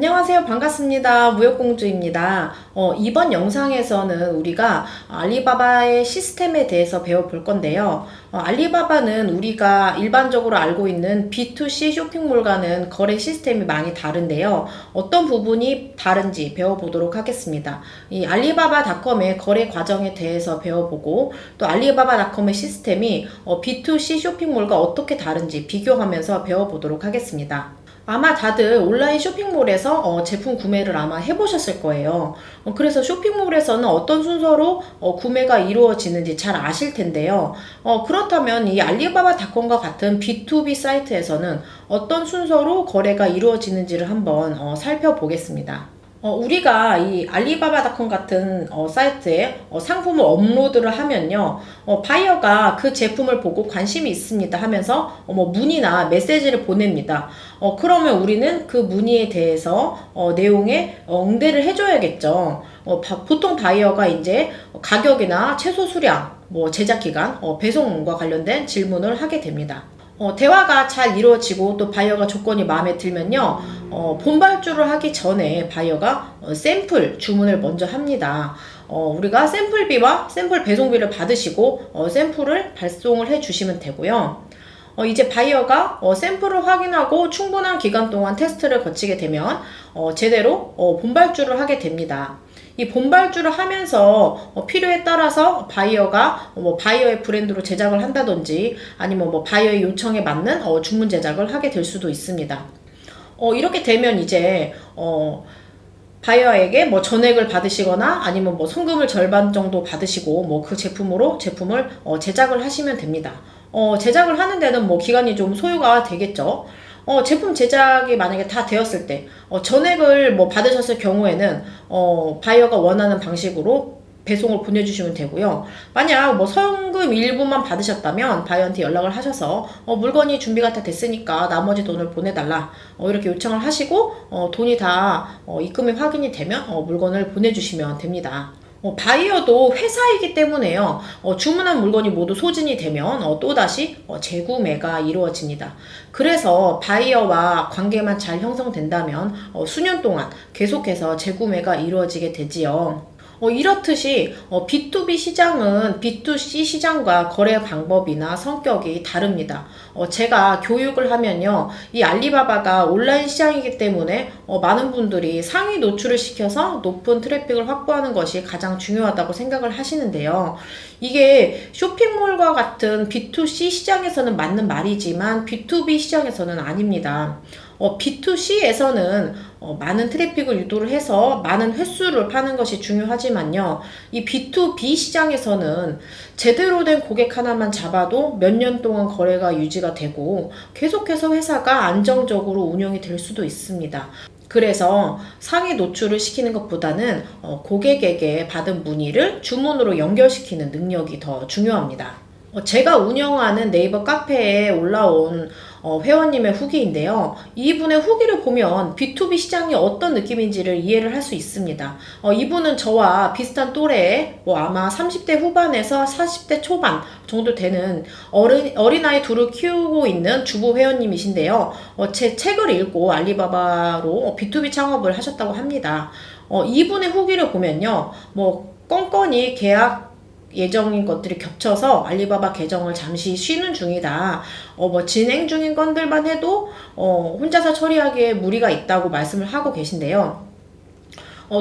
안녕하세요. 반갑습니다. 무역공주입니다. 이번 영상에서는 우리가 알리바바의 시스템에 대해서 배워볼 건데요. 알리바바는 우리가 일반적으로 알고 있는 B2C 쇼핑몰과는 거래 시스템이 많이 다른데요. 어떤 부분이 다른지 배워보도록 하겠습니다. 이 알리바바닷컴의 거래 과정에 대해서 배워보고 또 알리바바닷컴의 시스템이 B2C 쇼핑몰과 어떻게 다른지 비교하면서 배워보도록 하겠습니다. 아마 다들 온라인 쇼핑몰에서 제품 구매를 아마 해보셨을 거예요. 그래서 쇼핑몰에서는 어떤 순서로 구매가 이루어지는지 잘 아실 텐데요. 그렇다면 이 알리바바닷컴과 같은 B2B 사이트에서는 어떤 순서로 거래가 이루어지는지를 한번 살펴보겠습니다. 우리가 이 알리바바닷컴 같은 사이트에 상품을 업로드를 하면요. 바이어가 그 제품을 보고 관심이 있습니다 하면서 뭐 문의나 메시지를 보냅니다. 그러면 우리는 그 문의에 대해서 내용에 응대를 해줘야겠죠. 보통 바이어가 이제 가격이나 최소 수량, 뭐 제작 기간, 배송과 관련된 질문을 하게 됩니다. 대화가 잘 이루어지고 또 바이어가 조건이 마음에 들면요. 본발주를 하기 전에 바이어가 샘플 주문을 먼저 합니다. 우리가 샘플비와 샘플 배송비를 받으시고 샘플을 발송을 해 주시면 되고요. 이제 바이어가 샘플을 확인하고 충분한 기간 동안 테스트를 거치게 되면 제대로 본발주를 하게 됩니다. 이 본발주를 하면서 필요에 따라서 바이어가 뭐 바이어의 브랜드로 제작을 한다든지 아니면 뭐 바이어의 요청에 맞는 주문 제작을 하게 될 수도 있습니다. 이렇게 되면 이제 바이어에게 뭐 전액을 받으시거나 아니면 뭐 성금을 절반 정도 받으시고 뭐 그 제품으로 제품을 제작을 하시면 됩니다. 제작을 하는 데는 뭐 기간이 좀 소요가 되겠죠. 제품 제작이 만약에 다 되었을 때, 전액을 뭐 받으셨을 경우에는, 바이어가 원하는 방식으로 배송을 보내주시면 되고요. 만약 뭐 성금 일부만 받으셨다면 바이어한테 연락을 하셔서 물건이 준비가 다 됐으니까 나머지 돈을 보내달라 이렇게 요청을 하시고 돈이 다 입금이 확인이 되면 물건을 보내주시면 됩니다. 바이어도 회사이기 때문에요. 주문한 물건이 모두 소진이 되면 또다시 재구매가 이루어집니다. 그래서 바이어와 관계만 잘 형성된다면 수년 동안 계속해서 재구매가 이루어지게 되지요. 이렇듯이 B2B 시장은 B2C 시장과 거래 방법이나 성격이 다릅니다. 제가 교육을 하면요. 이 알리바바가 온라인 시장이기 때문에 많은 분들이 상위 노출을 시켜서 높은 트래픽을 확보하는 것이 가장 중요하다고 생각을 하시는데요. 이게 쇼핑몰과 같은 B2C 시장에서는 맞는 말이지만 B2B 시장에서는 아닙니다. B2C에서는 많은 트래픽을 유도를 해서 많은 횟수를 파는 것이 중요하지만요. 이 B2B 시장에서는 제대로 된 고객 하나만 잡아도 몇 년 동안 거래가 유지가 되고 계속해서 회사가 안정적으로 운영이 될 수도 있습니다. 그래서 상위 노출을 시키는 것보다는 고객에게 받은 문의를 주문으로 연결시키는 능력이 더 중요합니다. 제가 운영하는 네이버 카페에 올라온 회원님의 후기인데요. 이분의 후기를 보면 B2B 시장이 어떤 느낌인지를 이해를 할 수 있습니다. 이분은 저와 비슷한 또래에 아마 30대 후반에서 40대 초반 정도 되는 어린아이 둘을 키우고 있는 주부 회원님이신데요. 제 책을 읽고 알리바바로 B2B 창업을 하셨다고 합니다. 이분의 후기를 보면요. 뭐 건건이 계약 예정인 것들이 겹쳐서 알리바바 계정을 잠시 쉬는 중이다. 뭐 진행 중인 건들만 해도 혼자서 처리하기에 무리가 있다고 말씀을 하고 계신데요.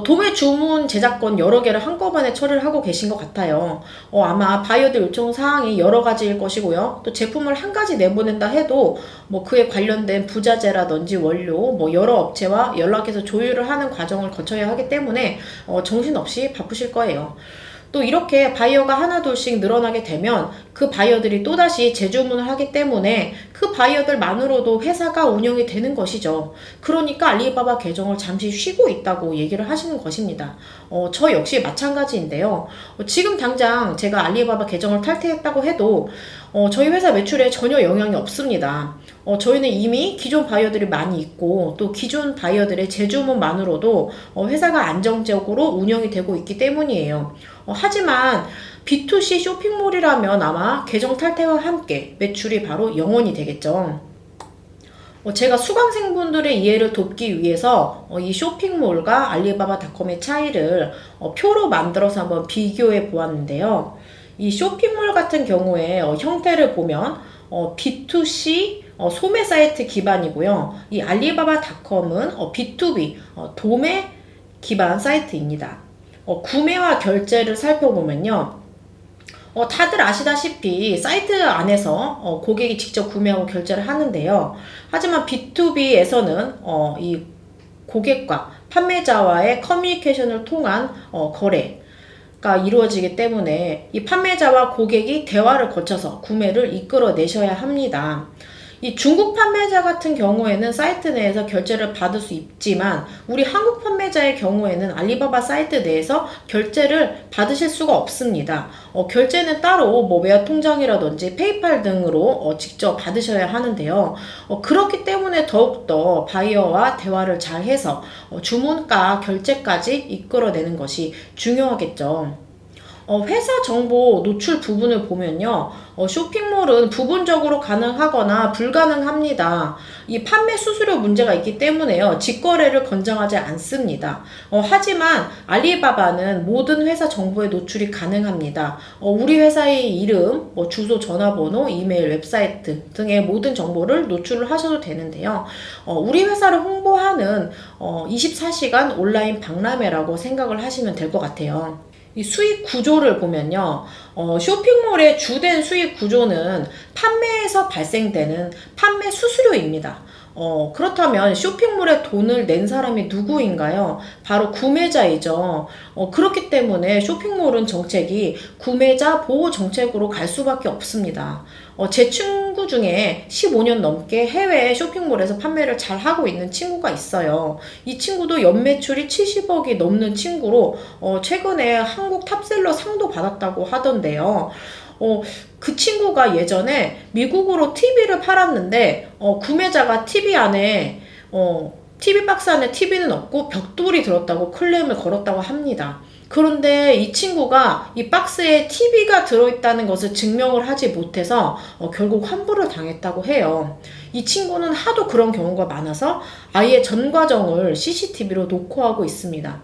도매 주문 제작권 여러 개를 한꺼번에 처리를 하고 계신 것 같아요. 아마 바이어들 요청 사항이 여러 가지일 것이고요. 또 제품을 한 가지 내보낸다 해도 뭐 그에 관련된 부자재라든지 원료, 뭐 여러 업체와 연락해서 조율을 하는 과정을 거쳐야 하기 때문에 정신없이 바쁘실 거예요. 또 이렇게 바이어가 하나둘씩 늘어나게 되면 그 바이어들이 또다시 재주문을 하기 때문에 그 바이어들만으로도 회사가 운영이 되는 것이죠. 그러니까 알리바바 계정을 잠시 쉬고 있다고 얘기를 하시는 것입니다. 저 역시 마찬가지인데요. 지금 당장 제가 알리바바 계정을 탈퇴했다고 해도 저희 회사 매출에 전혀 영향이 없습니다. 저희는 이미 기존 바이어들이 많이 있고 또 기존 바이어들의 재주문만으로도 회사가 안정적으로 운영이 되고 있기 때문이에요. 하지만 B2C 쇼핑몰이라면 아마 계정 탈퇴와 함께 매출이 바로 영원이 되겠죠. 제가 수강생분들의 이해를 돕기 위해서 이 쇼핑몰과 알리바바닷컴의 차이를 표로 만들어서 한번 비교해 보았는데요. 이 쇼핑몰 같은 경우에 형태를 보면 B2C 소매 사이트 기반이고요. 이 알리바바닷컴은 B2B 도매 기반 사이트입니다. 구매와 결제를 살펴보면요. 다들 아시다시피 사이트 안에서 고객이 직접 구매하고 결제를 하는데요. 하지만 B2B에서는 이 고객과 판매자와의 커뮤니케이션을 통한 거래가 이루어지기 때문에 이 판매자와 고객이 대화를 거쳐서 구매를 이끌어내셔야 합니다. 이 중국 판매자 같은 경우에는 사이트 내에서 결제를 받을 수 있지만 우리 한국 판매자의 경우에는 알리바바 사이트 내에서 결제를 받으실 수가 없습니다. 결제는 따로 뭐 외화 통장이라든지 페이팔 등으로 직접 받으셔야 하는데요. 그렇기 때문에 더욱더 바이어와 대화를 잘 해서 주문과 결제까지 이끌어내는 것이 중요하겠죠. 회사 정보 노출 부분을 보면요. 쇼핑몰은 부분적으로 가능하거나 불가능합니다. 이 판매 수수료 문제가 있기 때문에요. 직거래를 권장하지 않습니다. 하지만 알리바바는 모든 회사 정보의 노출이 가능합니다. 우리 회사의 이름, 주소, 전화번호, 이메일, 웹사이트 등의 모든 정보를 노출을 하셔도 되는데요. 우리 회사를 홍보하는 24시간 온라인 박람회라고 생각을 하시면 될 것 같아요. 이 수익 구조를 보면요. 쇼핑몰의 주된 수익 구조는 판매에서 발생되는 판매 수수료입니다. 그렇다면 쇼핑몰에 돈을 낸 사람이 누구인가요? 바로 구매자이죠. 그렇기 때문에 쇼핑몰은 정책이 구매자 보호 정책으로 갈 수밖에 없습니다. 제 친구 중에 15년 넘게 해외 쇼핑몰에서 판매를 잘 하고 있는 친구가 있어요. 이 친구도 연매출이 70억이 넘는 친구로 최근에 한국 탑셀러 상도 받았다고 하던데요. 그 친구가 예전에 미국으로 TV를 팔았는데 구매자가 TV 안에 TV 박스 안에 TV는 없고 벽돌이 들었다고 클레임을 걸었다고 합니다. 그런데 이 친구가 이 박스에 TV가 들어있다는 것을 증명을 하지 못해서 결국 환불을 당했다고 해요. 이 친구는 하도 그런 경우가 많아서 아예 전 과정을 CCTV로 녹화하고 있습니다.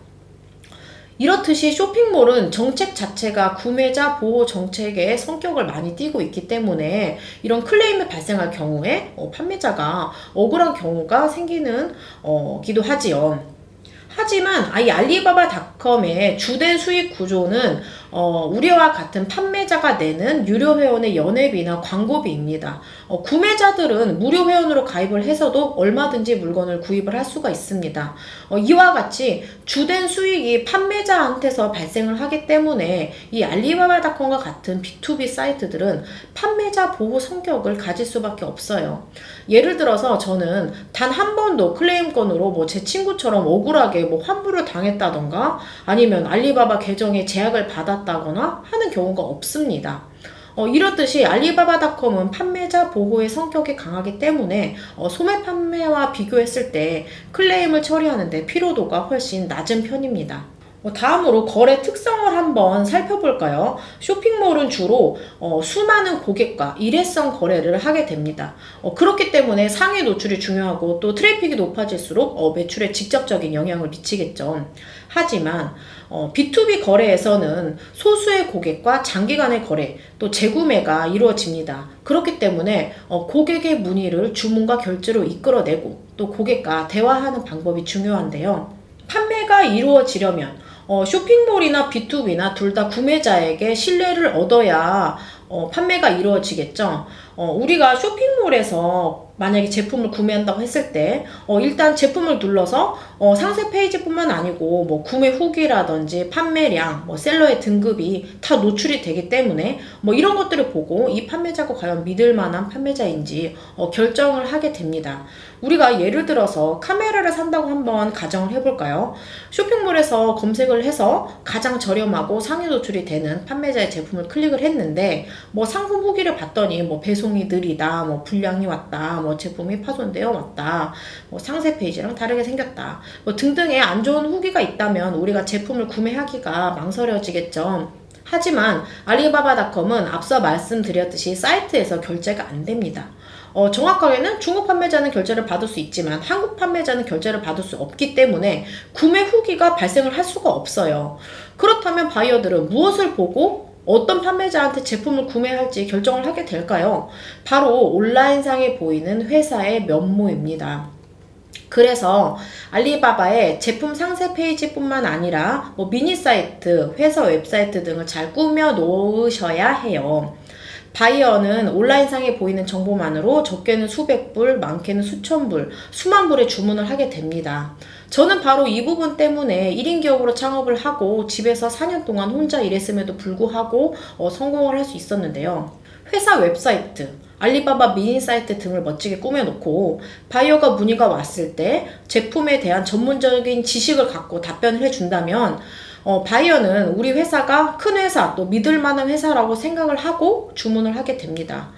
이렇듯이 쇼핑몰은 정책 자체가 구매자 보호 정책의 성격을 많이 띠고 있기 때문에 이런 클레임이 발생할 경우에 판매자가 억울한 경우가 생기는 기도 하지요. 하지만 이 알리바바닷컴의 주된 수익 구조는 우리와 같은 판매자가 내는 유료 회원의 연회비나 광고비입니다. 구매자들은 무료 회원으로 가입을 해서도 얼마든지 물건을 구입을 할 수가 있습니다. 이와 같이 주된 수익이 판매자한테서 발생을 하기 때문에 이 알리바바닷컴과 같은 B2B 사이트들은 판매자 보호 성격을 가질 수밖에 없어요. 예를 들어서 저는 단 한 번도 클레임건으로 제 친구처럼 억울하게 환불을 당했다던가 아니면 알리바바 계정에 제약을 받았다거나 하는 경우가 없습니다. 이렇듯이 알리바바닷컴은 판매자 보호의 성격이 강하기 때문에 소매 판매와 비교했을 때 클레임을 처리하는데 피로도가 훨씬 낮은 편입니다. 다음으로 거래 특성을 한번 살펴볼까요? 쇼핑몰은 주로 수많은 고객과 일회성 거래를 하게 됩니다. 그렇기 때문에 상위 노출이 중요하고 또 트래픽이 높아질수록 매출에 직접적인 영향을 미치겠죠. 하지만 B2B 거래에서는 소수의 고객과 장기간의 거래, 또 재구매가 이루어집니다. 그렇기 때문에 고객의 문의를 주문과 결제로 이끌어내고 또 고객과 대화하는 방법이 중요한데요. 판매가 이루어지려면 쇼핑몰이나 B2B나 둘 다 구매자에게 신뢰를 얻어야 판매가 이루어지겠죠. 우리가 쇼핑몰에서 만약에 제품을 구매한다고 했을 때 일단 제품을 눌러서 상세 페이지뿐만 아니고 구매 후기라든지 판매량, 셀러의 등급이 다 노출이 되기 때문에 이런 것들을 보고 이 판매자가 과연 믿을 만한 판매자인지 결정을 하게 됩니다. 우리가 예를 들어서 카메라를 산다고 한번 가정을 해볼까요? 쇼핑몰에서 검색을 해서 가장 저렴하고 상위 노출이 되는 판매자의 제품을 클릭을 했는데 상품 후기를 봤더니 배송이 느리다, 불량이 왔다, 제품이 파손되어 왔다, 상세 페이지랑 다르게 생겼다, 등등의 안 좋은 후기가 있다면 우리가 제품을 구매하기가 망설여지겠죠. 하지만 알리바바닷컴은 앞서 말씀드렸듯이 사이트에서 결제가 안 됩니다. 정확하게는 중국 판매자는 결제를 받을 수 있지만 한국 판매자는 결제를 받을 수 없기 때문에 구매 후기가 발생을 할 수가 없어요. 그렇다면 바이어들은 무엇을 보고 어떤 판매자한테 제품을 구매할지 결정을 하게 될까요? 바로 온라인상에 보이는 회사의 면모입니다. 그래서 알리바바의 제품 상세 페이지뿐만 아니라 미니 사이트, 회사 웹사이트 등을 잘 꾸며 놓으셔야 해요. 바이어는 온라인상에 보이는 정보만으로 적게는 수백 불, 많게는 수천 불, 수만 불의 주문을 하게 됩니다. 저는 바로 이 부분 때문에 1인 기업으로 창업을 하고 집에서 4년 동안 혼자 일했음에도 불구하고 성공을 할 수 있었는데요. 회사 웹사이트, 알리바바 미니 사이트 등을 멋지게 꾸며놓고 바이어가 문의가 왔을 때 제품에 대한 전문적인 지식을 갖고 답변을 해준다면 바이어는 우리 회사가 큰 회사, 또 믿을 만한 회사라고 생각을 하고 주문을 하게 됩니다.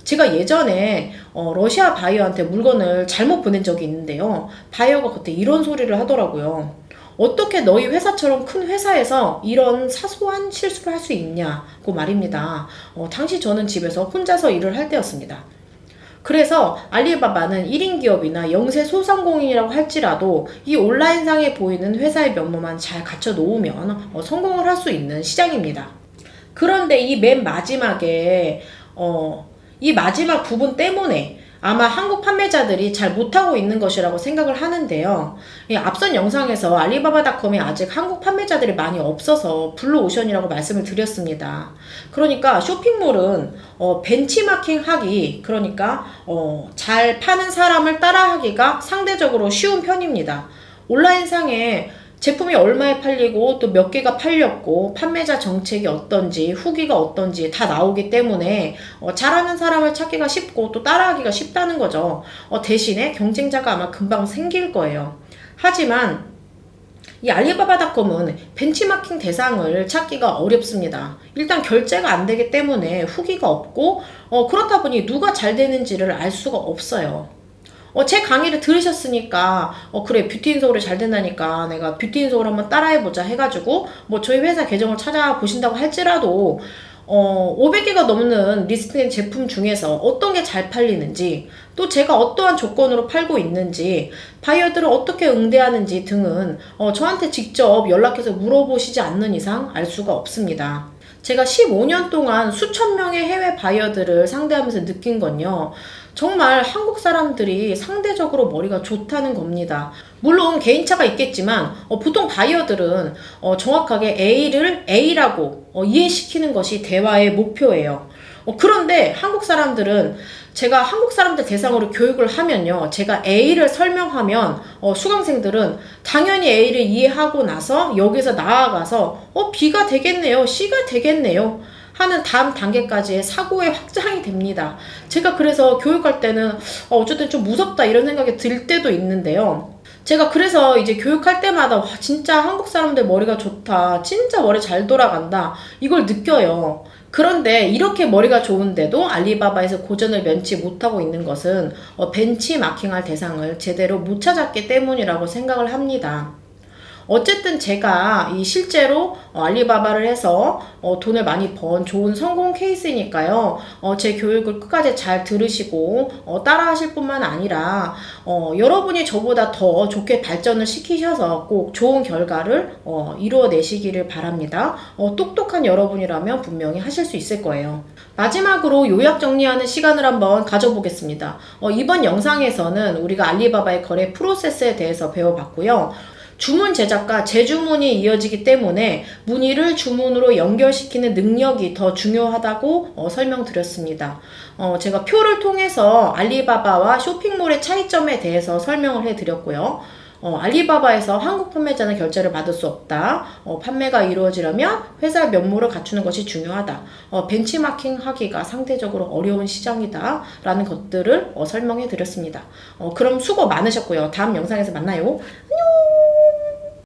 제가 예전에 러시아 바이어한테 물건을 잘못 보낸 적이 있는데요. 바이어가 그때 이런 소리를 하더라고요. 어떻게 너희 회사처럼 큰 회사에서 이런 사소한 실수를 할 수 있냐고 말입니다. 당시 저는 집에서 혼자서 일을 할 때였습니다. 그래서 알리바바는 1인 기업이나 영세 소상공인이라고 할지라도 이 온라인상에 보이는 회사의 면모만 잘 갖춰 놓으면 성공을 할 수 있는 시장입니다. 그런데 이 맨 마지막에 이 마지막 부분 때문에 아마 한국 판매자들이 잘 못하고 있는 것이라고 생각을 하는데요. 앞선 영상에서 알리바바닷컴에 아직 한국 판매자들이 많이 없어서 블루오션이라고 말씀을 드렸습니다. 그러니까 쇼핑몰은 벤치마킹 하기, 그러니까 잘 파는 사람을 따라하기가 상대적으로 쉬운 편입니다. 온라인상에 제품이 얼마에 팔리고 또 몇 개가 팔렸고 판매자 정책이 어떤지 후기가 어떤지 다 나오기 때문에 잘하는 사람을 찾기가 쉽고 또 따라하기가 쉽다는 거죠. 대신에 경쟁자가 아마 금방 생길 거예요. 하지만 이 알리바바닷컴은 벤치마킹 대상을 찾기가 어렵습니다. 일단 결제가 안 되기 때문에 후기가 없고 그렇다 보니 누가 잘 되는지를 알 수가 없어요. 제 강의를 들으셨으니까 그래 뷰티인 서울이 잘 된다니까 내가 뷰티인 서울 한번 따라해보자 해가지고 저희 회사 계정을 찾아보신다고 할지라도 500개가 넘는 리스트된 제품 중에서 어떤 게 잘 팔리는지, 또 제가 어떠한 조건으로 팔고 있는지, 바이어들은 어떻게 응대하는지 등은 저한테 직접 연락해서 물어보시지 않는 이상 알 수가 없습니다. 제가 15년 동안 수천 명의 해외 바이어들을 상대하면서 느낀 건요, 정말 한국 사람들이 상대적으로 머리가 좋다는 겁니다. 물론 개인차가 있겠지만 보통 바이어들은 정확하게 A를 A라고 이해시키는 것이 대화의 목표예요. 그런데 한국 사람들은 제가 한국 사람들 대상으로 교육을 하면요, 제가 A를 설명하면 수강생들은 당연히 A를 이해하고 나서 여기서 나아가서 B가 되겠네요, C가 되겠네요 하는 다음 단계까지의 사고의 확장이 됩니다. 제가 그래서 교육할 때는 어쨌든 좀 무섭다 이런 생각이 들 때도 있는데요. 제가 그래서 이제 교육할 때마다 와, 진짜 한국 사람들 머리가 좋다, 진짜 머리 잘 돌아간다 이걸 느껴요. 그런데 이렇게 머리가 좋은데도 알리바바에서 고전을 면치 못하고 있는 것은 벤치마킹할 대상을 제대로 못 찾았기 때문이라고 생각을 합니다. 어쨌든 제가 실제로 알리바바를 해서 돈을 많이 번 좋은 성공 케이스니까요. 제 교육을 끝까지 잘 들으시고 따라 하실 뿐만 아니라 여러분이 저보다 더 좋게 발전을 시키셔서 꼭 좋은 결과를 이루어내시기를 바랍니다. 똑똑한 여러분이라면 분명히 하실 수 있을 거예요. 마지막으로 요약 정리하는 시간을 한번 가져보겠습니다. 이번 영상에서는 우리가 알리바바의 거래 프로세스에 대해서 배워봤고요. 주문 제작과 재주문이 이어지기 때문에 문의를 주문으로 연결시키는 능력이 더 중요하다고 설명드렸습니다. 제가 표를 통해서 알리바바와 쇼핑몰의 차이점에 대해서 설명을 해드렸고요. 알리바바에서 한국 판매자는 결제를 받을 수 없다. 판매가 이루어지려면 회사의 면모를 갖추는 것이 중요하다. 벤치마킹 하기가 상대적으로 어려운 시장이다. 라는 것들을 설명해 드렸습니다. 그럼 수고 많으셨고요. 다음 영상에서 만나요. 안녕!